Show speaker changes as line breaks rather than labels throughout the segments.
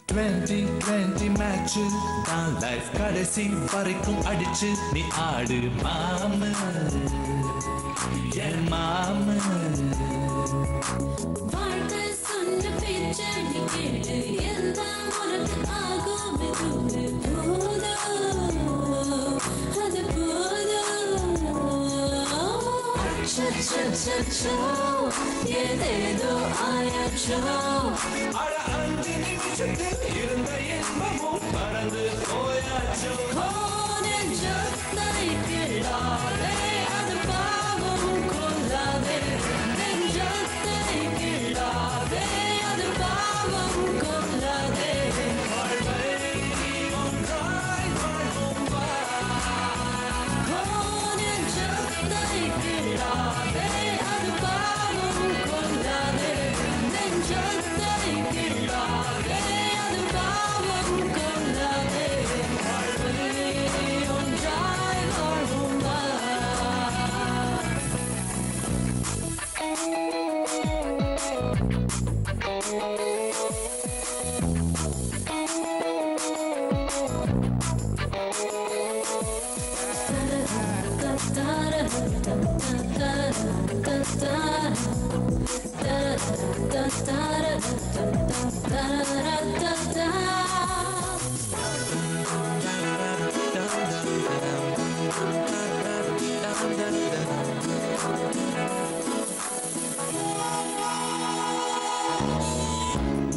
2020 match தான் life கடைசி வரைக்கும் அடிச்சு நீ ஆடு மாம என் மாம
வாழ்க்கை சொன்ன பேச்சை நீ கேளு எல்லாம் உனக்கு ஆகும் அது போதும் அச்சோ ஏதேதோ ஆயாச்சோ
அட 5 நிமிஷத்தில் இருந்த இன்பமும் பறந்து போயாச்சோ
நெஞ்சத்தை கிள்ளாதே அது பாவம் கொள்ளாதே நெஞ்சத்தை கிள்ளாதே அது பாவம் கொள்ளாதே
வாழ்வை ஒன்றாய் வாழ்வோம் வா
நெஞ்சத்தை கிள்ளாதே அது பாவம் கொள்ளாதே நெஞ்சத்தை கிள்ளாதே அது பாவம் கொள்ளாதே வாழ்வை ஒன்றாய் வாழ்வோம் வா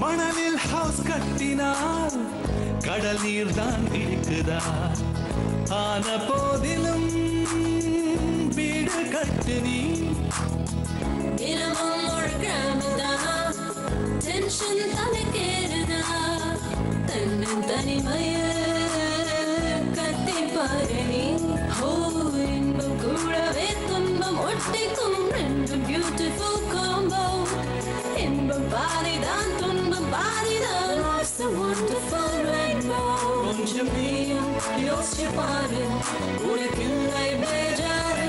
மணலில் ஹவுஸ் கட்டினால் கடல் நீர் தான் இருக்குதா ஆன போதிலும் வீடு கட்டு நீ
தினமும் ஒரு கிராமதா டென்ஷன் தலைக்கேறுதா தன்னன் தனிமைய கட்டி பாரணி ஹோ இன்பம் கூடவே துன்பம் ஒட்டிக்கும் ரெண்டு பியூட்டிஃபுல் காம்போ இன்பம் பாதிதான் துன்பம் பாதிதான் Life's a wonderful rainbow கொஞ்சம் நீயும் யோசிச்சு பாரு உனக்கில்லை பேஜாரு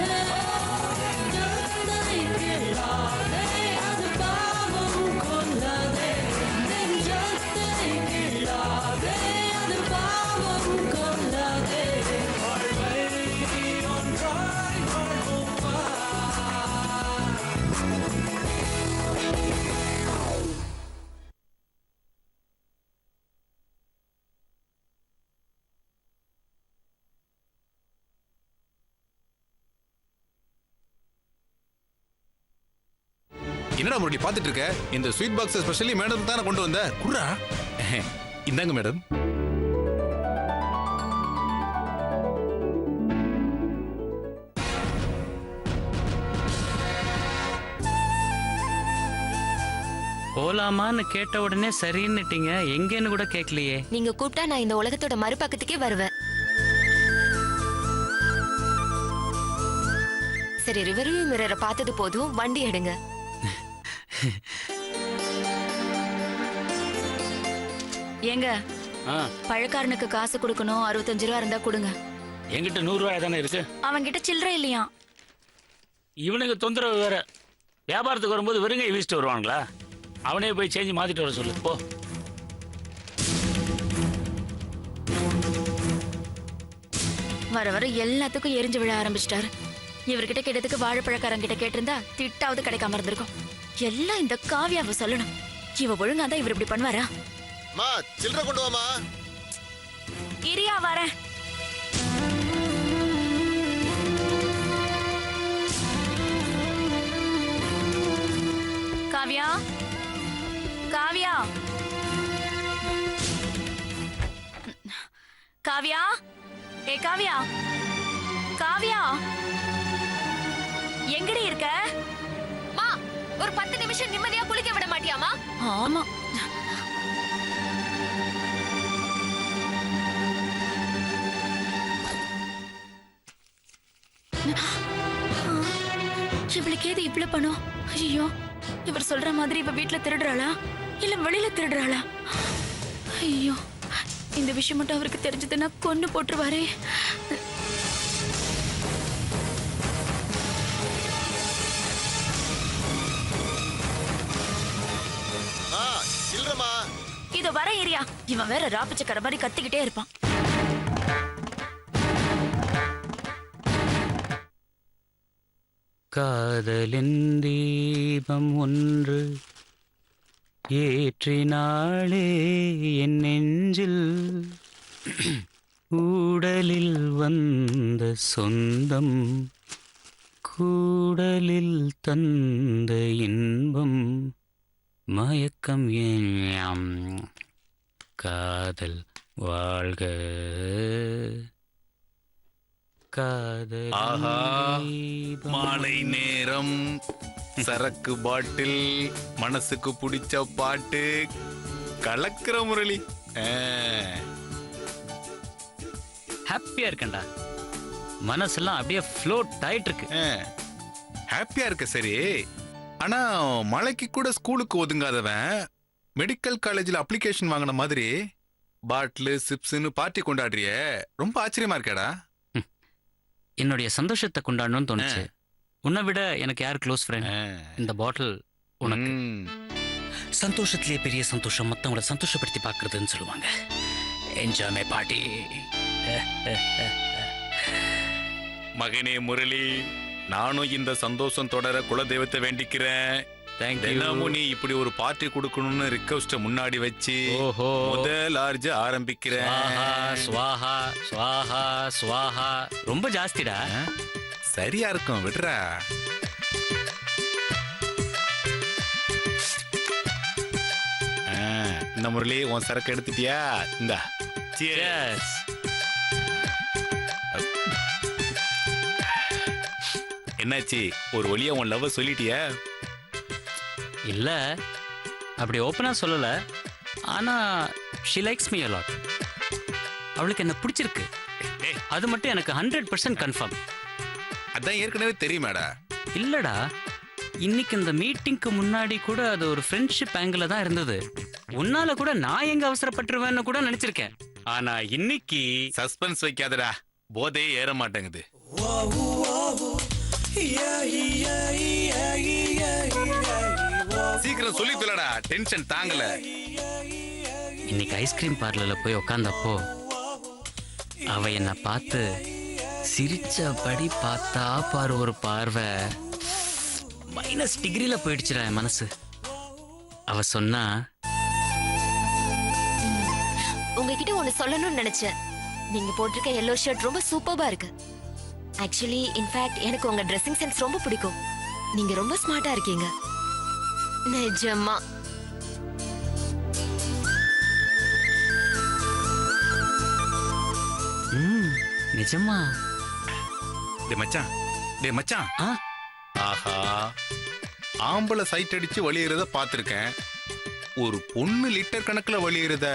நெஞ்சத்தை கிள்ளாதே அது பாவம் கொள்ளாதே நெஞ்சத்தை கிள்ளாதே அது பாவம் கொள்ளாதே
வாழ்வை ஒன்றாய் வாழ்வோம் வா
என்னடா முரளி பாத்துட்டு இருக்க? இந்த ஸ்வீட் பாக்ஸ் ஸ்பெஷலி மேடம் தானே கொண்டு வந்த. குர்ரா. இந்தாங்க மேடம்.
போலாமான்னு கேட்ட உடனே சரின்னுட்டீங்க. எங்கன்னு கூட கேட்கலையே.
நீங்க கூப்பிட்டா நான் இந்த உலகத்தோட மறுபக்கத்துக்கே வருவேன். சரி, ரிவர்வியூ மிரரை பார்த்தது போதும், வண்டி எடுங்க.
ஏங்க பழக்காரனுக்கு காசு கொடுக்கணும், 65 ரூபா இருந்தா கொடுங்க.
என்கிட்ட 100 ரூபாய் தானே இருக்கு.
அவன்கிட்ட சில்லற இல்லையா?
இவனுக்கு தொந்தரவு வேற. வியாபாரத்துக்கு வரும்போது வெறுங்கை வீசிட்டு வருவாங்களா? அவனே போய் சேஞ்ச் மாத்திட்டு வர சொல்லு போ.
வர வர எல்லாத்துக்கும் எரிஞ்சு விழ ஆரம்பிச்சிட்டாரு. இவர்கிட்ட கேட்டதுக்கு வாழைப்பழக்காரன் கிட்ட கேட்டிருந்தா திட்டாவது கிடைக்காம இருந்திருக்கும். எல்லாம் இந்த காவியாவை சொல்லணும். இவ ஒழுங்கா தான் இவர் இப்படி பண்ணுவாரா?
மா சில்லற கொண்டு வாமா.
இரியா வரேன். காவியா, காவியா, காவியா, ஏ காவியா, காவியா, எங்கடி இருக்க?
மா, ஒரு 10 நிமிஷம் நிம்மதியா குளிக்க விட மாட்டியாமா?
ஆமா, இவளுக்கு ஏது இவ்வளவு பணம்? ஐயோ, இவர் சொல்ற மாதிரி இவ வீட்டுல திருடுறாளா இல்ல வெளியில திருடுறாளா? ஐயோ, இந்த விஷயம் மட்டும் அவருக்கு தெரிஞ்சதுன்னா கொன்னு போட்டுருவாரே.
சில்லறமா
இதோ வர ஏரியா. இவன் வேற ராப்பிச்சக்கற மாதிரி கத்திக்கிட்டே இருப்பான்.
காதலின் தீபம் ஒன்று ஏற்றினாளே என் நெஞ்சில், ஊடலில் வந்த சொந்தம் கூடலில் தந்த இன்பம் மயக்கம் ஏன் காதல் வாழ்க காதல்.
ஆஹா, மாலை நேரம், சரக்கு பாட்டில், மனசுக்கு பிடிச்ச பாட்டு, கலக்கிற முரளி.
ஹாப்பியா இருக்கேன்டா. மனசெல்லாம் அப்படியே ஃப்ளோட் ஆயிட்டு இருக்கு.
ஹாப்பியா இருக்க சரி. ஆனா மழைக்கு கூட ஸ்கூலுக்கு ஒதுங்காதவன் மெடிக்கல் காலேஜில் அப்ளிகேஷன் வாங்கின மாதிரி பாட்டில் சிப்ஸ்னு பார்ட்டி கொண்டாடுறிய, ரொம்ப ஆச்சரியமா இருக்கேடா.
என்னுடைய சந்தோஷத்தை கொண்டாடணும்னு தோணுச்சு. உன்னை விட எனக்கு யார் க்ளோஸ் ஃப்ரெண்ட்? இந்த பாட்டில் உனக்கு. சந்தோஷத்திலே பெரிய சந்தோஷம் மற்றவங்களை சந்தோஷப்படுத்தி பார்க்கறதுன்னு சொல்லுவாங்க. Enjoy my party.
மகனே முரளி, நானும் இந்த சந்தோஷம் தொடர குலதெய்வத்தை வேண்டிக்கிறேன். தினமும் நீ இப்படி ஒரு பார்ட்டி கொடுக்கணும்னு ரிக்வெஸ்ட முன்னாடி வச்சு முதல் ஆர்ஜ ஆரம்பிக்கிறேன்.
ஸ்வாஹா ஸ்வாஹா ஸ்வாஹா. ரொம்ப ஜாஸ்திடா.
சரியா இருக்கும், விடுறா. இந்த முரளி உன் சரக்கு எடுத்துட்டியா? இந்தா.
Cheers.
என்னாச்சு, ஒரு வழியா உன் லவ் சொல்லிட்டியா?
இல்ல, அப்படி ஓப்பனா சொல்லல. ஆனா she likes me a lot. அவளுக்கு என்ன பிடிச்சிருக்கு. அது மட்டும் எனக்கு 100% கன்ஃபார்ம்.
அதான் ஏற்கனவே தெரியுமாடா.
இல்லடா, இன்னைக்கு இந்த மீட்டிங்க்கு முன்னாடி கூட அது ஒரு ஃப்ரெண்ட்ஷிப் ஆங்கிள் தான் இருந்தது. உன்னால கூட நான் எங்க அவசரப்பட்டுருவேன்னு கூட நினைச்சிருக்கேன். ஆனா இன்னைக்கு
சஸ்பென்ஸ் வைக்காதடா, போதே ஏற மாட்டேங்குது. சீக்கிரம் சொல்லி சொல்லடா, டென்ஷன் தாங்கல.
இன்னைக்கு ஐஸ்கிரீம் பார்லர்ல போய் உக்காந்தப்போ அவ என்ன பார்த்து சிரிச்சபடி பார்த்தா பாரு ஒரு பார்வை. -டிகிரில போயிடுச்சுடா என் மனசு. அவ சொன்னா,
உங்ககிட்ட ஒண்ணு சொல்லணும்னு நினைச்சேன். நீங்க போட்டிருக்க எல்லோ ஷர்ட் ரொம்ப சூப்பர்பா இருக்கு. ஆக்சுவலி இன்ஃபேக்ட் எனக்கு உங்க ட்ரெஸ்ஸிங் சென்ஸ் ரொம்ப பிடிக்கும். நீங்க ரொம்ப ஸ்மார்ட்டா இருக்கீங்க. நிஜமா.
நிஜமா?
டே மச்சான், டே மச்சான்.
ஆ?
ஆஹா, ஆம்பளை சைட் அடிச்சு வழியறத பாத்திருக்கேன். ஒரு பொண்ணு லிட்டர் கணக்குல வழியறத.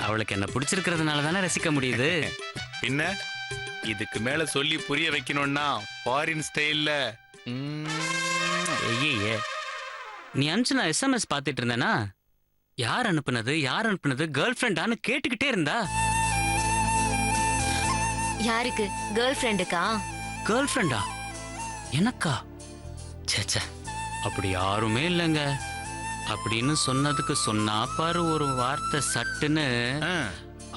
அவளுக்கு என்ன பிடிச்சிருக்கிறதுனால தானே ரசிக்க முடியுது.
பின்ன இதுக்கு மேல சொல்லி புரிய வைக்கணும்னா ஃபாரின் ஸ்டைல்ல.
ஐயே, நீ அனுப்பிச்சு நான் SMS பார்த்துட்டு இருந்தேனா? யார் அனுப்புனது கேர்ள் ஃப்ரெண்டான்னு கேட்டுக்கிட்டே இருந்தா.
யாருக்கு? கேர்ள் ஃப்ரெண்டுக்கா?
கேர்ள் ஃப்ரெண்டா? எனக்கா? சேச்சே, அப்படி யாருமே இல்லைங்க. அப்படின்னு சொன்னதுக்கு சொன்னா பாரு ஒரு வார்த்தை சட்டுன்னு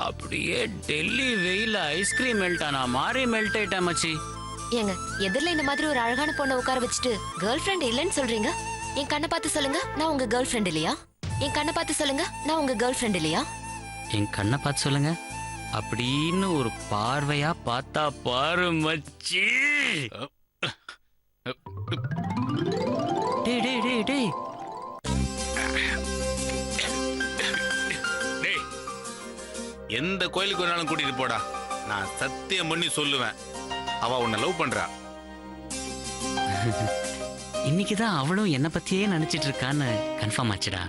அப்படியே டெல்லி வெயில ஐஸ்கிரீம் மெல்ட் ஆனா மாறி மெல்ட் ஆயிட்டேன் மச்சி.
ஏங்க, எதிரில இந்த மாதிரி ஒரு அழகான பொண்ணை உட்கார வச்சுட்டு கேர்ள் ஃப்ரெண்ட் இல்லைன்னு சொல்றீங்க? என் கண்ணை பார்த்து சொல்லுங்க, நான் உங்க கேர்ள் ஃப்ரெண்ட் இல்லையா? என் கண்ணை பார்த்து சொல்லுங்க, நான் உங்க கேர்ள் ஃப்ரெண்ட் இல்லையா?
என் கண்ணை பார்த்து சொல்லுங்க அப்படின்னு ஒரு பார்வையா பார்த்தா பாரு மச்சி. டேய் டேய் டேய் டேய்
டேய், எந்த கோயிலுக்கு வேணாலும் கூட்டிட்டு போடா. நான் சத்தியம் பண்ணி சொல்லுவேன், அவ உன்னை லவ் பண்றா.
இன்னைக்குதான் அவளும் என்ன பத்தியே நினைச்சிட்டு இருக்கான்னு கன்ஃபார்ம் ஆச்சுடா.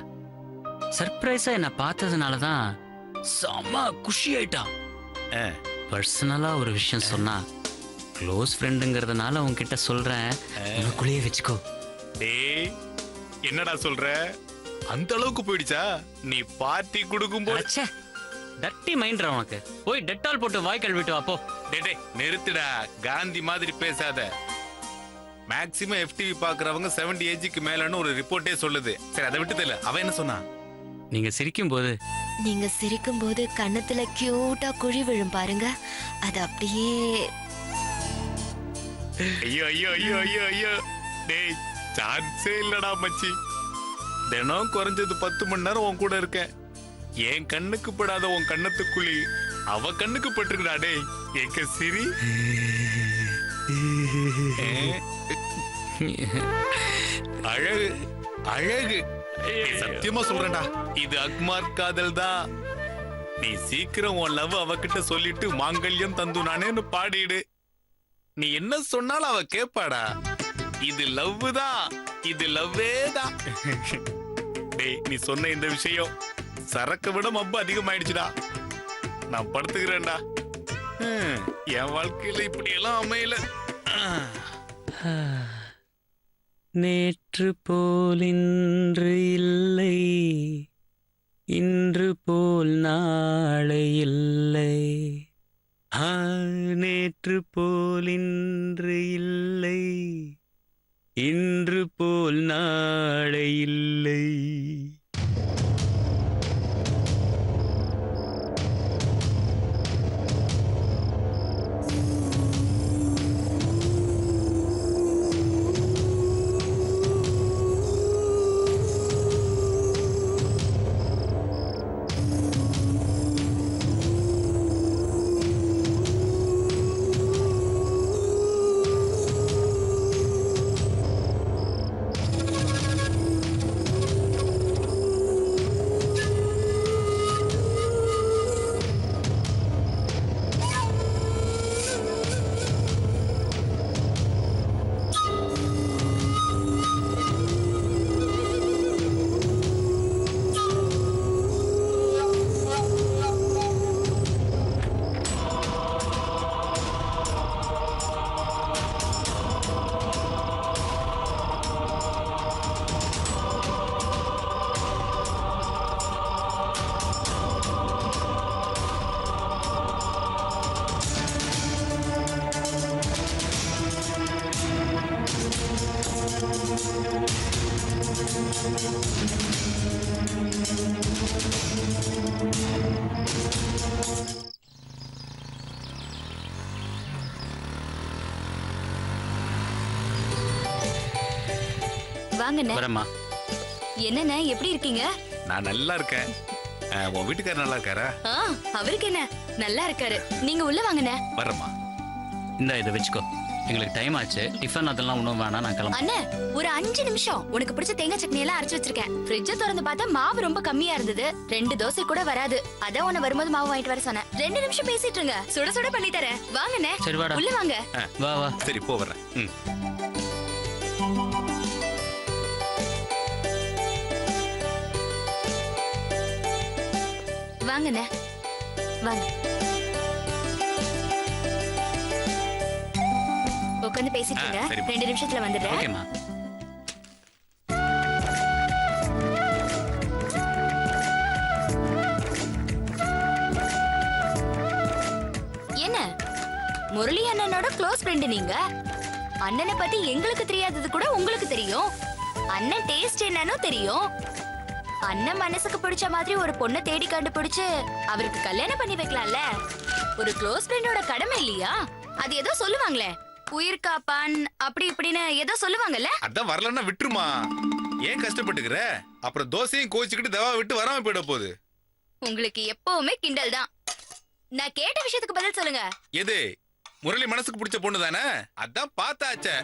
சர்ப்ரைஸா என்ன பார்த்ததுனாலதான் செம குஷி ஆயிட்டான். பர்சனலா ஒரு விஷயம் சொன்னா க்ளோஸ் ஃப்ரெண்டுங்கிறதுனால உன்கிட்ட சொல்றேன், உனக்குள்ளேயே வச்சுக்கோ.
டேய், என்னடா சொல்ற? அந்த அளவுக்கு போயிடுச்சா? நீ பார்ட்டி கொடுக்கும் போது
டட்டி மைண்ட்ரா உனக்கு. போய் டெட்டால் போட்டு வாய் கழுவிட்டு வா போ.
டேய் நிறுத்துடா, காந்தி மாதிரி பேசாத. மேக்ஸிமம் FTV பாக்குறவங்க 70 ஏஜுக்கு மேலன்னு ஒரு ரிப்போர்ட்டே சொல்லுது. சரி, அதை விட்டு தெரியல. அவன் என்ன சொன்னா?
நீங்க சிரிக்கும் போது
நீங்க சிரிக்கும் போது கன்னத்துல கியூட்டா குழி விழும் பாருங்க, அது அப்படியே.
ஐயோ ஐயோ ஐயோ ஐயோ ஐயோ டேய், சான்ஸே இல்லடா மச்சி. தினம் குறைஞ்சது 10 மணி நேரம் உன் கூட இருக்கேன். என் கண்ணுக்கு படாத உன் கண்ணத்துக்குழி அவ கண்ணுக்கு பட்டிருக்கா. டேய் எங்க சிரி. அழகு அழகு. சத்தியமா சொல்றேன்டா, இது அக்மார் காதல் தான். நீ சீக்கிரம் உன் லவ் அவகிட்ட சொல்லிட்டு மாங்கல்யம் தந்து நானேன்னு பாடிடு. நீ என்ன சொன்னாலும் அவ கேப்பாடா. இது லவ் தான், இது லவ்வே தான். டேய் நீ சொன்ன இந்த விஷயம் சரக்க விட மப்பு அதிகமாயிடுச்சுடா. நான் படுத்துக்கிறேன்டா. என் வாழ்க்கையில இப்படி எல்லாம் அமையல.
நேற்று போல் இன்று இல்லை, இன்று போல் நாளை இல்லை. நேற்று போல் இன்று இல்லை, இன்று போல் நாளை இல்லை.
வாங்கண்ணே.
வரமா.
என்னண்ணே எப்படி இருக்கீங்க?
நான் நல்லா இருக்கேன். உன் வீட்டுக்காரர் நல்லா இருக்காரா?
அவருக்கு என்ன, நல்லா இருக்காரு. நீங்க உள்ள வாங்கண்ணே.
வரமா.
இந்த இதை வச்சுக்கோ, எங்களுக்கு டைம் ஆச்சு. டிஃபன் அதெல்லாம் ஒன்றும் வேணாம், நான் கிளம்புறேன்.
அண்ணே ஒரு 5 நிமிஷம். உனக்கு பிடிச்ச தேங்காய் சட்னி எல்லாம் அரைச்சு வச்சிருக்கேன். ஃப்ரிட்ஜ திறந்து பார்த்தா மாவு ரொம்ப கம்மியா இருந்தது. 2 தோசை கூட வராது. அதான் உன்னை வரும்போது மாவு வாங்கிட்டு வர சொன்னேன். 2 நிமிஷம் பேசிட்டு இருங்க, சுட சுட பண்ணி தரேன். வாங்கண்ணே.
சரி வாடா.
உள்ள வாங்க.
வா வா.
சரி போ வர்றேன்.
வாங்கண்ணே வாங்க. உட்காந்து பேசிட்டு இருங்க.
சரி.
2 நிமிஷத்துல வந்துடுறேன்.
ஓகேம்மா.
என்ன முரளி அண்ணனோட க்ளோஸ் ஃப்ரெண்ட் நீங்க? அண்ணனை பத்தி எங்களுக்கு தெரியாதது கூட உங்களுக்கு தெரியும். அண்ணன் டேஸ்ட் என்னன்னு தெரியும். அண்ணன் மனசுக்கு பிடிச்ச மாதிரி ஒரு பொண்ணை தேடி கண்டுபிடிச்சு அவருக்கு கல்யாணம் பண்ணி வைக்கலாம்ல. ஒரு க்ளோஸ் ஃப்ரெண்டோட கடமை இல்லையா? அது ஏதோ சொல்லுவாங்களே, உயிர் காப்பான் அப்படி இப்படின்னு ஏதோ சொல்லுவாங்கல்ல.
அதான் வரலன்னா விட்டுருமா. ஏன் கஷ்டப்பட்டுக்கிற? அப்புறம் தோசையும் கோச்சிக்கிட்டு தவா விட்டு வராம போயிட போகுது.
உங்களுக்கு எப்பவுமே கிண்டல் தான். நான் கேட்ட விஷயத்துக்கு பதில் சொல்லுங்க.
எது? முரளி மனசுக்கு பிடிச்ச பொண்ணு தானே? அதான் பார்த்தாச்சே.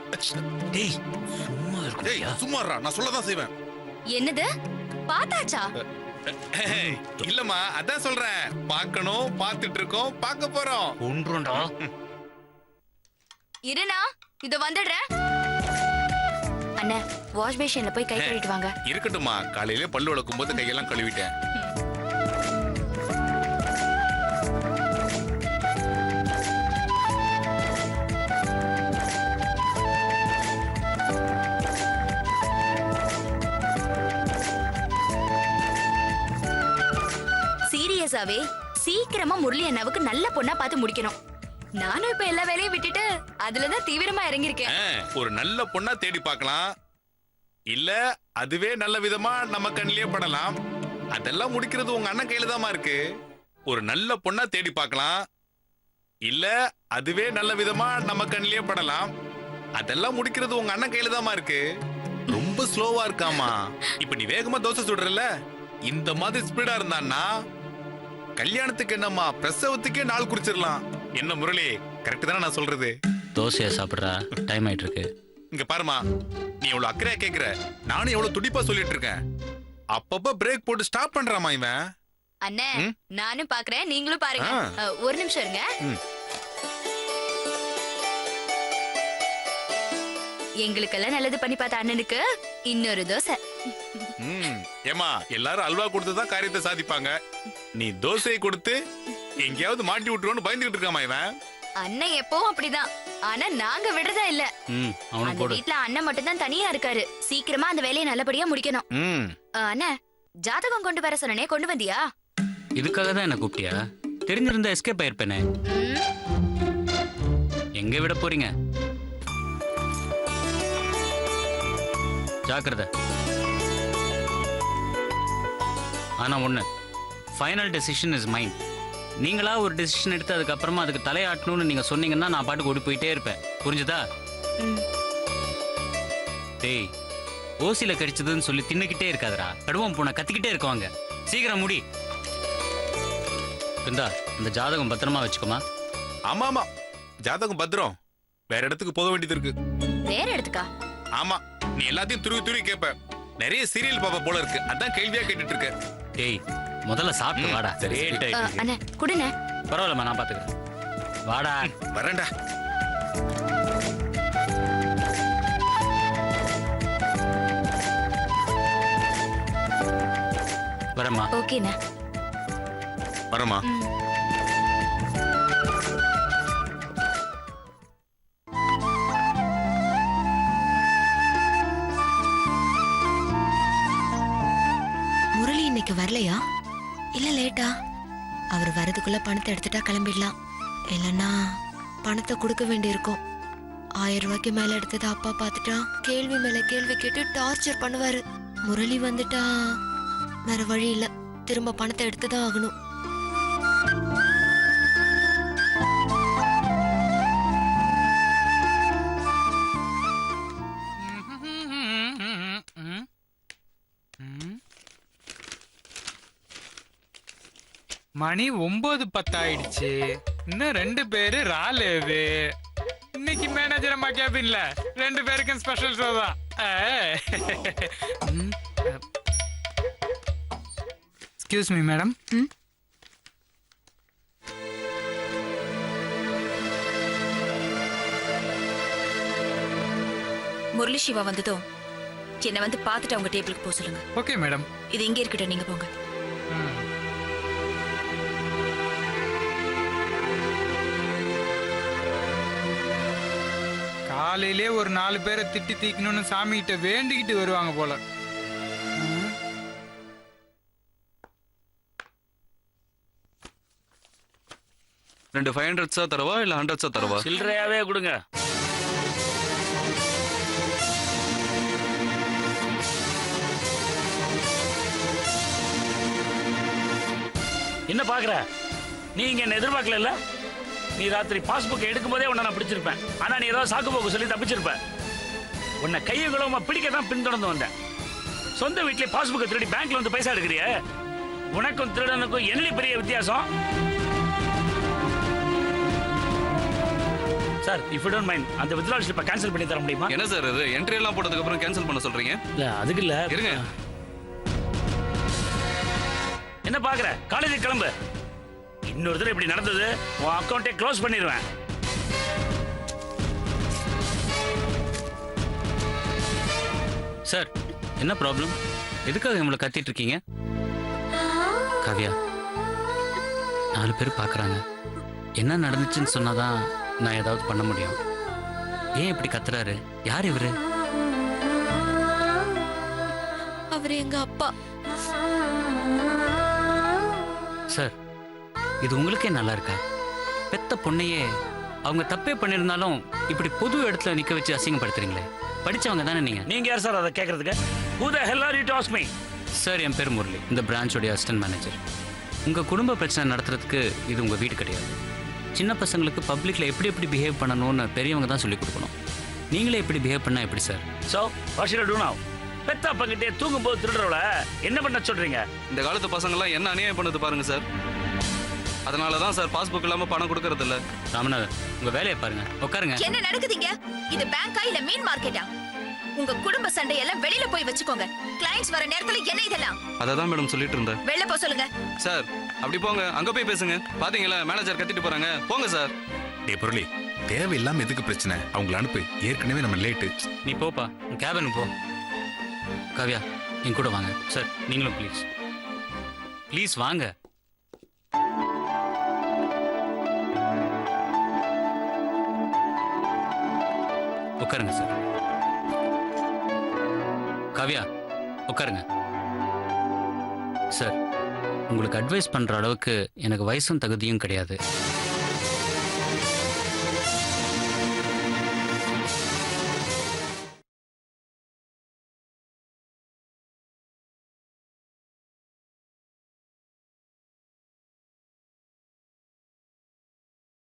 டேய் சும்மா
டேய்
இருக்கியா?
சும்மாறா, நான் சொல்லதான் செய்வேன்.
என்னது பார்த்தாச்சா?
இல்லம்மா, அதான் சொல்றேன். பார்க்கணும், பார்த்துட்டு இருக்கோம், பார்க்க போறோம்.
ஒன்றுண்டா.
இருனா இது வந்துடுறேன். அண்ணா வாஷ் பேஷன்ல போய் கை கழுவிட்டு வாங்க.
இருக்கட்டும்மா, காலையில பல்லு விளக்கும் போது கையெல்லாம் கழுவிட்டேன்.
சீரியஸாவே சீக்கிரமா முரளி அண்ணாவுக்கு நல்ல பொண்ணா பார்த்து முடிக்கணும். நானும் இப்ப எல்லா வேலையும் விட்டுட்டு அதுலதான் தீவிரமா இறங்கிருக்கேன்.
ஒரு நல்ல பொண்ணா தேடி பார்க்கலாம். இல்ல அதுவே நல்ல விதமா நம்ம கண்ணிலே படலாம். அதெல்லாம் முடிக்கிறது உங்க அண்ணன் கையில தாமா இருக்கு. ஒரு நல்ல பொண்ணா தேடி பார்க்கலாம், இல்ல அதுவே நல்ல விதமா நம்ம கண்ணிலேயே படலாம். அதெல்லாம் முடிக்கிறது உங்க அண்ணன் கையில தாமா இருக்கு. ரொம்ப ஸ்லோவா இருக்காமா. இப்ப நீ வேகமா தோசை சுடுறல, இந்த மாதிரி ஸ்பீடா இருந்தான்னா கல்யாணத்துக்கு என்னம்மா பிரசவத்துக்கே நாள் குறிச்சிடலாம். என்ன முரளி, கரெக்ட் தானே நான் சொல்றது?
தோசையை சாப்பிட்றா, டைம் ஆயிட்டு இருக்கு.
இங்க பாருமா, நீ எவ்வளவு அக்கறையா கேக்குற, நானும் எவ்வளவு துடிப்பா சொல்லிட்டு இருக்கேன். அப்பப்ப பிரேக் போட்டு ஸ்டாப் பண்றாமா இவன்.
அண்ணே நானும் பாக்குறேன், நீங்களும் பாருங்க. ஒரு நிமிஷம் இருங்க. எங்களுக்கெல்லாம் நல்லது பண்ணி பார்த்த அண்ணனுக்கு இன்னொரு தோசை.
ஏமா, எல்லாரும் அல்வா கொடுத்துதான் காரியத்தை சாதிப்பாங்க. நீ தோசையை கொடுத்து எங்கேயாவது மாட்டி விட்டுருவோன்னு பயந்துகிட்டு இருக்காமா இவன்.
அண்ணன் எப்பவும் அப்படிதான், ஆனா நாங்க விடுறதா இல்ல. அந்த வீட்ல அண்ணன் மட்டும் தான் தனியா இருக்காரு. சீக்கிரமா அந்த வேலையை நல்லபடியா முடிக்கணும். அண்ணா, ஜாதகம் கொண்டு வர சொன்னனே, கொண்டு வந்தியா?
இதுக்காக தான் என்ன கூப்பிட்டியா? தெரிஞ்சிருந்தா எஸ்கேப் ஆயிருப்பேனே. எங்க விட போறீங்க? ஜாக்கிரதை. ஆனா ஒண்ணு, ஃபைனல் டெசிஷன் இஸ் மைண்ட். நீங்களா ஒரு டெசிஷன் எடுத்து அதுக்கப்புறமா அதுக்கு தலையாட்டணும்னு நீங்க சொன்னீங்கன்னா நான் பாட்டுக்கு ஓடி போயிட்டே இருப்பேன். புரிஞ்சுதா? டேய், ஓசில கடிச்சதுன்னு சொல்லி தின்னுக்கிட்டே இருக்காதரா. கடுவம் போன கத்திக்கிட்டே இருக்குவாங்க. சீக்கிரம் முடி. இந்தா, இந்த ஜாதகம் பத்திரமா வச்சுக்கோமா.
ஆமா ஆமா, ஜாதகம் பத்திரம். வேற இடத்துக்கு போக வேண்டியது இருக்கு.
வேற இடத்துக்கா?
ஆமா, நீ எல்லாத்தையும் துருவி துருவி கேப்ப. நிறைய சீரியல் பாப்பா போல இருக்கு, அதான் கேள்வியா கேட்டுட்டு இருக்க.
டேய், முதல்ல சாப்பிட்டு வாடா.
அண்ணே குடுண்ணே.
பரவாயில்லம்மா, நான் பாத்துக்கிறேன். வாடா.
வரேன்டா.
வரேம்மா.
ஓகேண்ணே.
வரமா.
முரளி இன்னைக்கு வரலையா? இல்ல லேட்டா? அவர் வரதுக்குள்ள பணத்தை எடுத்துட்டா கிளம்பிடலாம். இல்லைன்னா பணத்தை கொடுக்க வேண்டியிருக்கும். 1000 ரூபாய்க்கு மேல எடுத்தது அப்பா பார்த்துட்டா கேள்வி மேல கேள்வி கேட்டு டார்ச்சர் பண்ணுவாரு. முரளி வந்துட்டா வேற வழி இல்ல, திரும்ப பணத்தை எடுத்துதான் ஆகணும்.
மணி 9:10 ஆயிடுச்சு. இன்னும் 2 பேரு ராலேவு. இன்னைக்கு மேனேஜர் அம்மா கேபின்ல 2 பேருக்கும் ஸ்பெஷல் ஷோ தான். Excuse me madam.
Murali Siva வந்ததும் என்ன வந்து பார்த்துட்டு அவங்க டேபிளுக்கு போக சொல்லுங்க.
Okay madam.
இது இங்கே இருக்கட்டும், நீங்க போங்க.
காலையிலே ஒரு 4 பேரை திட்டி தீக்கணும்னு சாமி கிட்ட வேண்டிக்கிட்டு வருவாங்க போல.
ரெண்டு 500 தரவா இல்ல 100 தரவா?
சில்லறையாவே கொடுங்க. என்ன பாக்குற? நீங்க என்ன எதிர்பார்க்கல. நீ ராத்திரி பாஸ்புக் எடுக்கும் போதே உன்னை நான் பிடிச்சிருப்பேன். ஆனா நீ ஏதாவது சாக்கு போக்கு சொல்லி தப்பிச்சிருப்ப. உன்னை கையங்களும் பிடிக்கதான் பின்தொடர்ந்து வந்தேன். சொந்த வீட்லயே பாஸ்புக்கை திருடி பேங்க்ல வந்து பைசா எடுக்கிறிய. உனக்கும் திருடனுக்கும் என்ன பெரிய வித்தியாசம்? Sir, if you don't mind, அந்த வித்ட்ராவல் ஸ்லிப்பை கேன்சல் பண்ணி தர முடியுமா?
என்ன சார் இது, என்ட்ரி எல்லாம் போட்டதுக்கு அப்புறம் கேன்சல் பண்ண சொல்றீங்க?
இல்ல அதுக்கு இல்ல.
இருங்க.
என்ன பாக்குற? காலேஜ் கிளம்பு. இன்னொரு தடவை இப்படி நடந்தது உன் அக்கௌண்ட்டை க்ளோஸ் பண்ணிடுவேன். சார், என்ன ப்ராப்ளம்? எதுக்காக இவ்வளவு கத்திட்டு இருக்கீங்க? காவியா, 4 பேர் பாக்குறாங்க. என்ன நடந்துச்சுன்னு சொன்னாதான் நான் ஏதாவது பண்ண முடியும். ஏன் இப்படி கத்துறாரு? யார் இவரு?
அவரு எங்க அப்பா.
சார், இது உங்களுக்கே நல்லா இருக்கா? பெத்த பொண்ணையே அவங்க தப்பே பண்ணிருந்தாலும் இப்படி பொது இடத்துல நிக்க வச்சு அசிங்கப்படுத்துறீங்களே. படிச்சவங்க தானே நீங்க. நீங்க யார் சார் அதை கேக்குறதுக்கு? Who the hell are you to ask me? Sir, என் பேர் முரளி, இந்த பிரான்ச்சோடைய அசிஸ்டன்ட் மேனேஜர். உங்கள் குடும்ப பிரச்சனை நடத்துறதுக்கு இது உங்கள் வீடு கிடையாது. சின்ன பசங்களுக்கு பப்ளிக்கில் எப்படி எப்படி பிஹேவ் பண்ணணும்னு பெரியவங்க தான் சொல்லிக் கொடுக்கணும். நீங்களே எப்படி பிஹேவ் பண்ணால் எப்படி சார்?
ஸோ வாஷில் டூ நாவ் பெத்த அப்பங்கிட்டே தூங்கும்போது திருடுறவள என்ன பண்ண சொல்றீங்க?
இந்த காலத்து பசங்கள்லாம் என்ன அநியாயம் பண்ணுது பாருங்க சார். அதனால தான் சார் பாஸ்புக் இல்லாமல் பணம் கொடுக்கறது இல்ல.
ராமநாதன், உங்கள் வேலையை பாருங்க, உட்காருங்க.
என்ன நடக்குதுங்க? இது பேங்கா இல்ல மீன் மார்க்கெட்டா? உங்க குடும்ப சண்டையெல்லாம் வெளியில போய் வச்சுக்கோங்க. கிளையண்ட்ஸ் வர நேரத்துல என்ன இதெல்லாம்?
அதை தான் மேடம் சொல்லிட்டு இருந்தேன்.
வெளில போ சொல்லுங்க.
சார் அப்படி போங்க, அங்க போய் பேசுங்க. பாத்தீங்களா மேனேஜர் கத்திட்டு போறாங்க. போங்க சார்.
டே முரளி, தேவையில்லாம எதுக்கு பிரச்சனை? அவங்கள அனுப்பு, ஏற்கனவே நம்ம லேட்டு.
நீ போப்பா, உன் கேபினுக்கு போ. காவ்யா, என் கூட வாங்க. சார், நீங்களும் ப்ளீஸ் ப்ளீஸ் வாங்க. உட்காருங்க சார். காவ்யா, உட்காருங்க. சார், உங்களுக்கு அட்வைஸ் பண்ற அளவுக்கு எனக்கு வயசும் தகுதியும் கிடையாது.